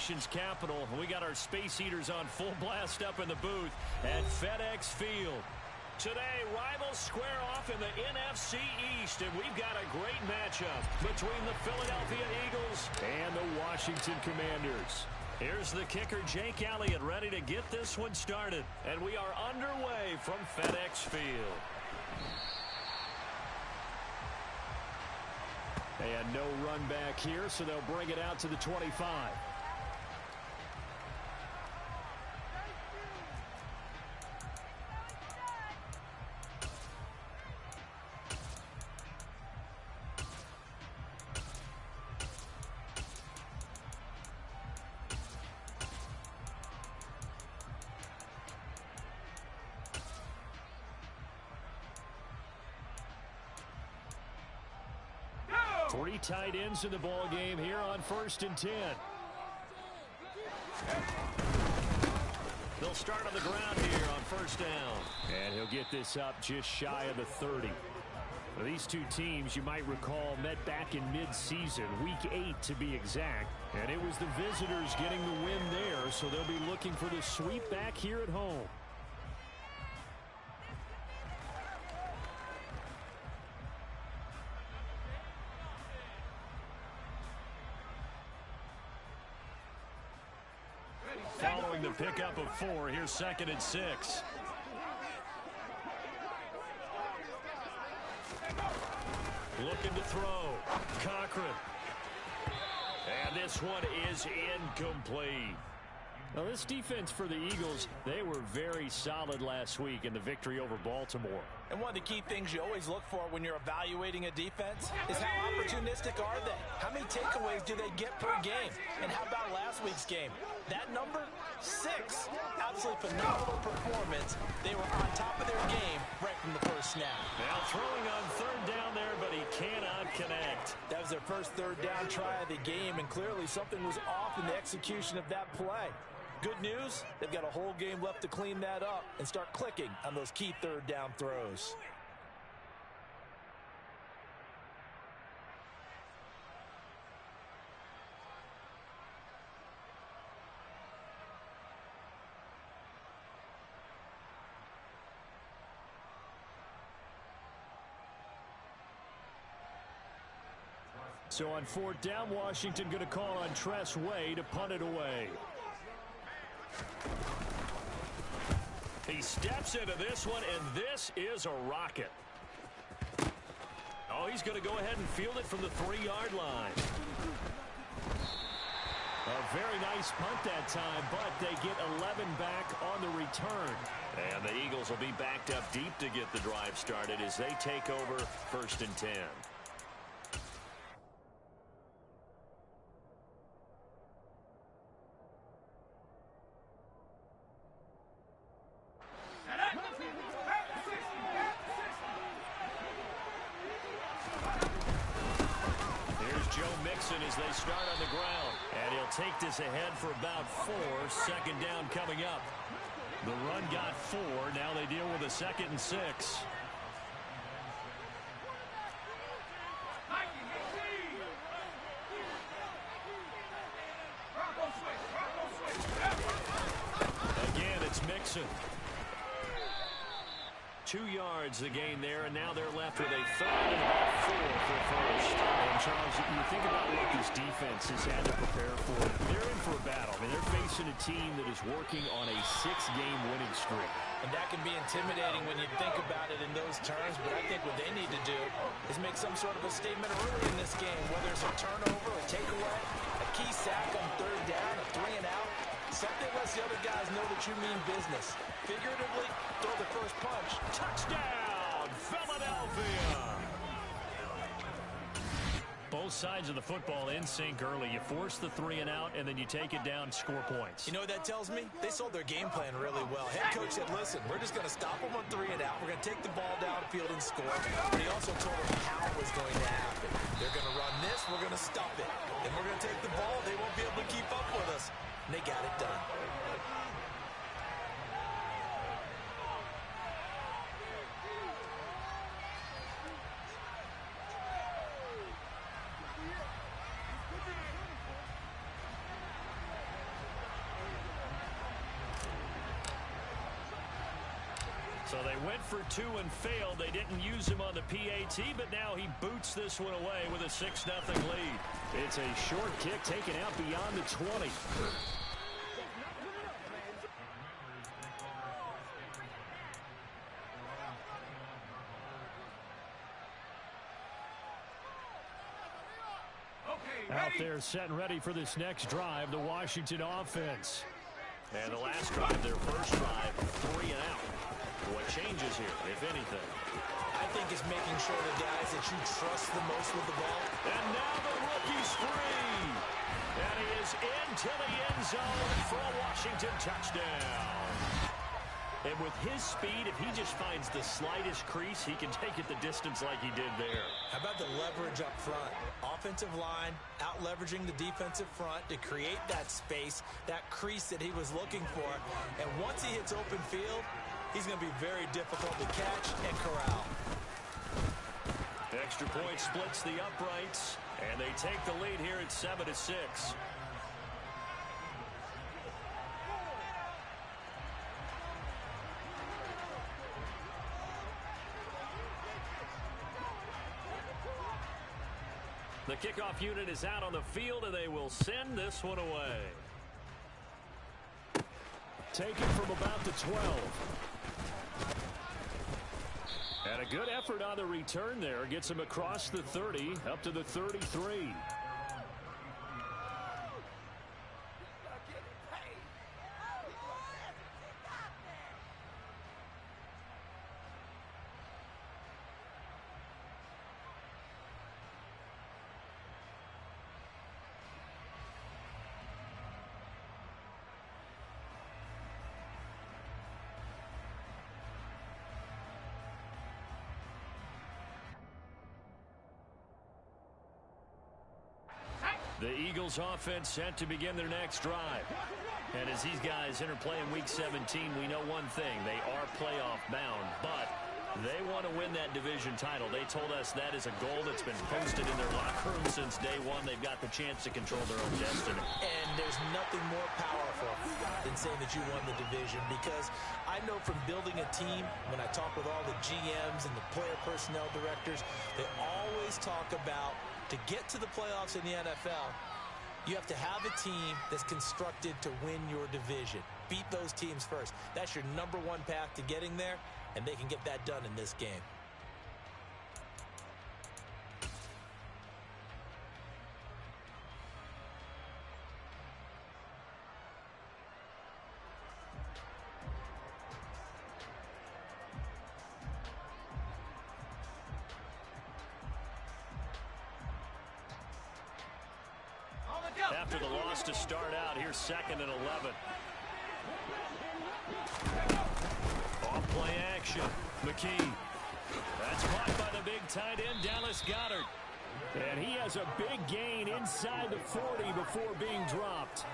nation's capital. We got our Space Heaters on full blast up in the booth at FedEx Field. Today, rivals square off in the NFC East, and we've got a great matchup between the Philadelphia Eagles and the Washington Commanders. Here's the kicker, Jake Elliott, ready to get this one started. And we are underway from FedEx Field. And no run back here, so they'll bring it out to the 25. Three tight ends in the ball game here on 1st and 10. They'll start on the ground here on 1st down. And he'll get this up just shy of the 30. Now, these two teams, you might recall, met back in mid-season, week 8 to be exact. And it was the visitors getting the win there, so they'll be looking for the sweep back here at home. Following the pickup of 4, here's 2nd and 6. Looking to throw. Cochran. And this one is incomplete. Now, this defense for the Eagles, they were very solid last week in the victory over Baltimore. And one of the key things you always look for when you're evaluating a defense is how opportunistic are they? How many takeaways do they get per game? And how about last week's game? That number, 6. Absolutely phenomenal performance. They were on top of their game right from the first snap. Now throwing on 3rd down there, but he cannot connect. That was their first 3rd down try of the game, and clearly something was off in the execution of that play. Good news, they've got a whole game left to clean that up and start clicking on those key 3rd down throws. So on 4th down, Washington going to call on Tress Way to punt it away. He steps into this one, and this is a rocket. Oh, he's going to go ahead and field it from the 3-yard line. A very nice punt that time, but they get 11 back on the return. And the Eagles will be backed up deep to get the drive started as they take over 1st and 10. As they start on the ground, and he'll take this ahead for about 4. 2nd down coming up. The run got 4. Now they deal with a 2nd and 6. Again, it's Mixon. 2 yards the gain there, and now they're left with a 3rd and about 4 for 1st. And Charles, you think about what this defense has had to prepare for. They're in for a battle. I mean, they're facing a team that is working on a 6-game winning streak. And that can be intimidating when you think about it in those terms, but I think what they need to do is make some sort of a statement early in this game, whether it's a turnover, a takeaway, a key sack on 3rd down, a 3 and out. Something lets the other guys know that you mean business. Figuratively, throw the first punch. Touchdown, Philadelphia! Both sides of the football in sync early. You force the 3 and out, and then you take it down, score points. You know what that tells me? They sold their game plan really well. Head coach said, listen, we're just going to stop them on 3 and out. We're going to take the ball downfield and score. But he also told them how it was going to happen. They're going to run this. We're going to stop it. Then we're going to take the ball. They won't be able to keep up with us. And they got it done. So they went for 2 and failed. They didn't use him on the PAT, but now he boots this one away with a 6-0 lead. It's a short kick taken out beyond the 20. Out there set and ready for this next drive, the Washington offense. And the last drive, their first drive, 3 and out. What changes here, if anything? I think it's making sure the guys that you trust the most with the ball. And now the rookie's free. And he is into the end zone for a Washington touchdown. And with his speed, if he just finds the slightest crease, he can take it the distance like he did there. How about the leverage up front? Offensive line out-leveraging the defensive front to create that space, that crease that he was looking for. And once he hits open field, he's going to be very difficult to catch and corral. Extra point splits the uprights, and they take the lead here at 7-6. The kickoff unit is out on the field, and they will send this one away. Taken from about the 12. And a good effort on the return there. Gets him across the 30, up to the 33. The Eagles offense set to begin their next drive. And as these guys interplay in Week 17, we know one thing. They are playoff bound, but they want to win that division title. They told us that is a goal that's been posted in their locker room since day one. They've got the chance to control their own destiny. And there's nothing more powerful than saying that you won the division, because I know from building a team, when I talk with all the GMs and the player personnel directors, they always talk about, to get to the playoffs in the NFL, you have to have a team that's constructed to win your division. Beat those teams first. That's your number one path to getting there, and they can get that done in this game. After the loss to start out, here's 2nd and 11. Off play action. McKee. That's caught by the big tight end, Dallas Goedert. And he has a big gain inside the 40 before being dropped.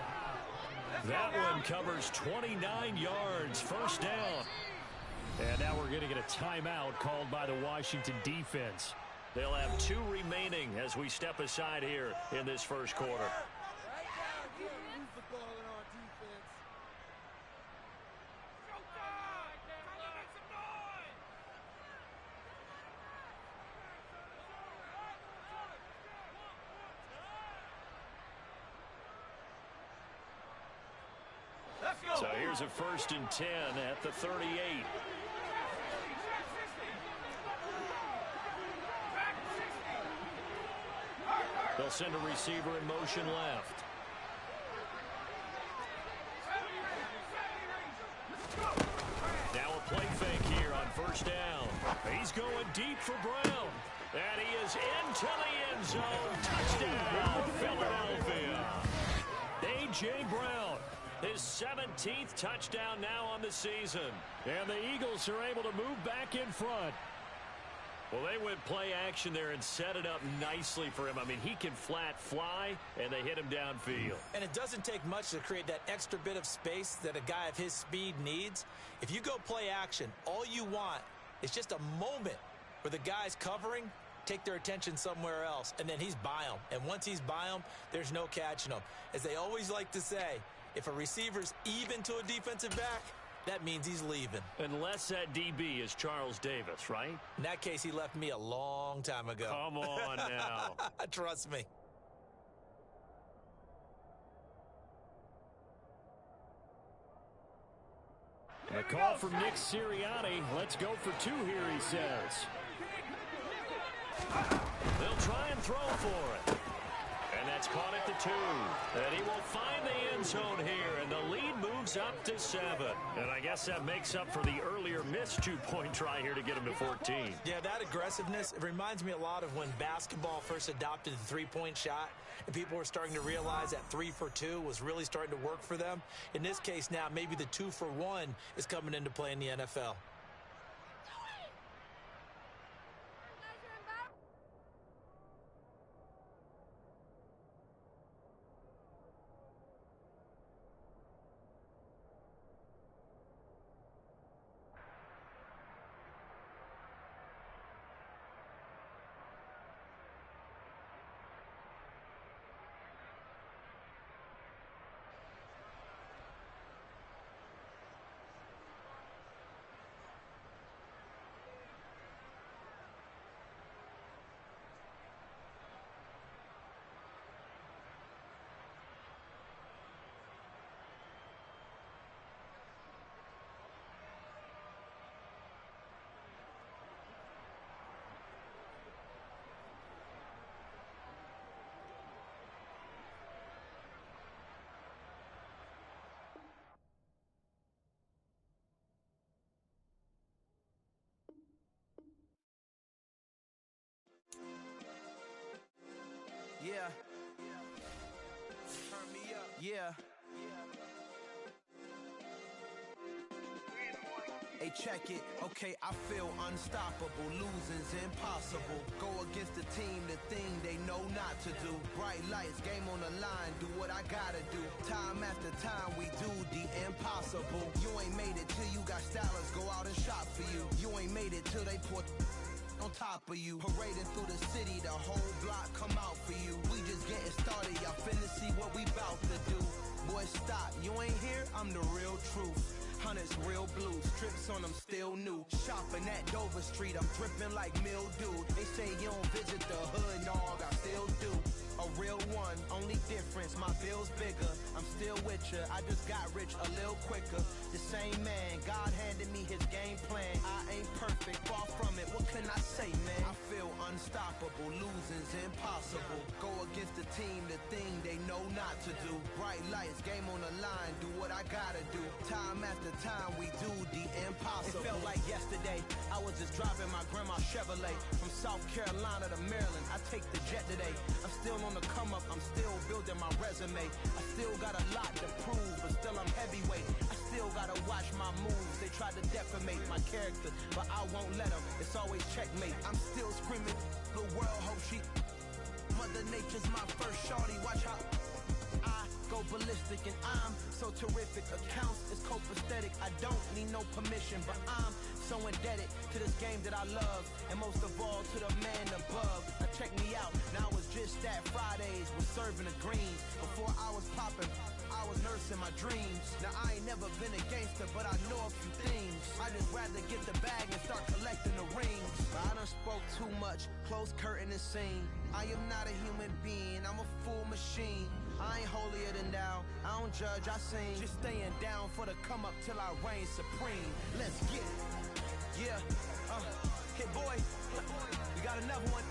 That one covers 29 yards, first down. And now we're going to get a timeout called by the Washington defense. They'll have 2 remaining as we step aside here in this first quarter. So here's a 1st and 10 at the 38. They'll send a receiver in motion left. Now a play fake here on 1st down. He's going deep for Brown. And he is into the end zone. Touchdown, Philadelphia. A.J. Brown. His 17th touchdown now on the season. And the Eagles are able to move back in front. Well, they went play action there and set it up nicely for him. I mean, he can flat fly, and they hit him downfield. And it doesn't take much to create that extra bit of space that a guy of his speed needs. If you go play action, all you want is just a moment where the guys covering take their attention somewhere else, and then he's by them. And once he's by them, there's no catching him. As they always like to say, if a receiver's even to a defensive back, that means he's leaving. Unless that DB is Charles Davis, right? In that case, he left me a long time ago. Come on now. Trust me. A call from Nick Sirianni. Let's go for two here, he says. They'll try and throw for it. And that's caught at the 2. And he will find the end zone here, and the lead moves up to 7. And I guess that makes up for the earlier missed two-point try here to get him to 14. Yeah, that aggressiveness, it reminds me a lot of when basketball first adopted the three-point shot, and people were starting to realize that 3 for 2 was really starting to work for them. In this case now, maybe the 2 for 1 is coming into play in the NFL. Yeah. Turn me up. Yeah. Hey, check it. Okay, I feel unstoppable. Losing's impossible. Go against the team, the thing they know not to do. Bright lights, game on the line. Do what I gotta do. Time after time, we do the impossible. You ain't made it till you got stylers go out and shop for you. You ain't made it till they put on top of you. Parading through the city, the whole block come out for you. We just getting started, y'all finna see what we bout to do. Boy, stop, you ain't here, I'm the real truth. Hunters, real blue, strips on them still new. Shopping at Dover Street, I'm dripping like mildew. They say you don't visit the hood, dog, I still do. A real one, only difference, my bill's bigger. I'm still with ya, I just got rich a little quicker. The same man, God handed me his game plan. I ain't perfect, far from it, what can I say, man? I feel unstoppable, losing's impossible. Go against the team, the thing they know not to do. Bright lights, game on the line, do what I gotta do. Time after time, we do the impossible. It felt like yesterday, I was just driving my grandma's Chevrolet. From South Carolina to Maryland, I take the jet today. I'm still on the come up, I'm still building my resume. I still got a lot to prove, but still I'm heavyweight. I still gotta watch my moves. They try to defamate my character, but I won't let them. It's always checkmate. I'm still screaming, the world hope she. Mother Nature's my first shorty. Watch how I go ballistic, and I'm so terrific. Accounts is copacetic. I don't need no permission, but I'm so indebted to this game that I love, and most of all to the man above. Now check me out. Now it's just that Fridays was serving the greens. Before I was popping, I was nursing my dreams. Now I ain't never been a gangster, but I know a few things. I just rather get the bag and start collecting the rings. But I done spoke too much, close curtain and scene. I am not a human being, I'm a full machine. I ain't holier than thou, I don't judge, I sing. Just staying down for the come up till I reign supreme. Let's get it. Yeah, hit boy, we got another one.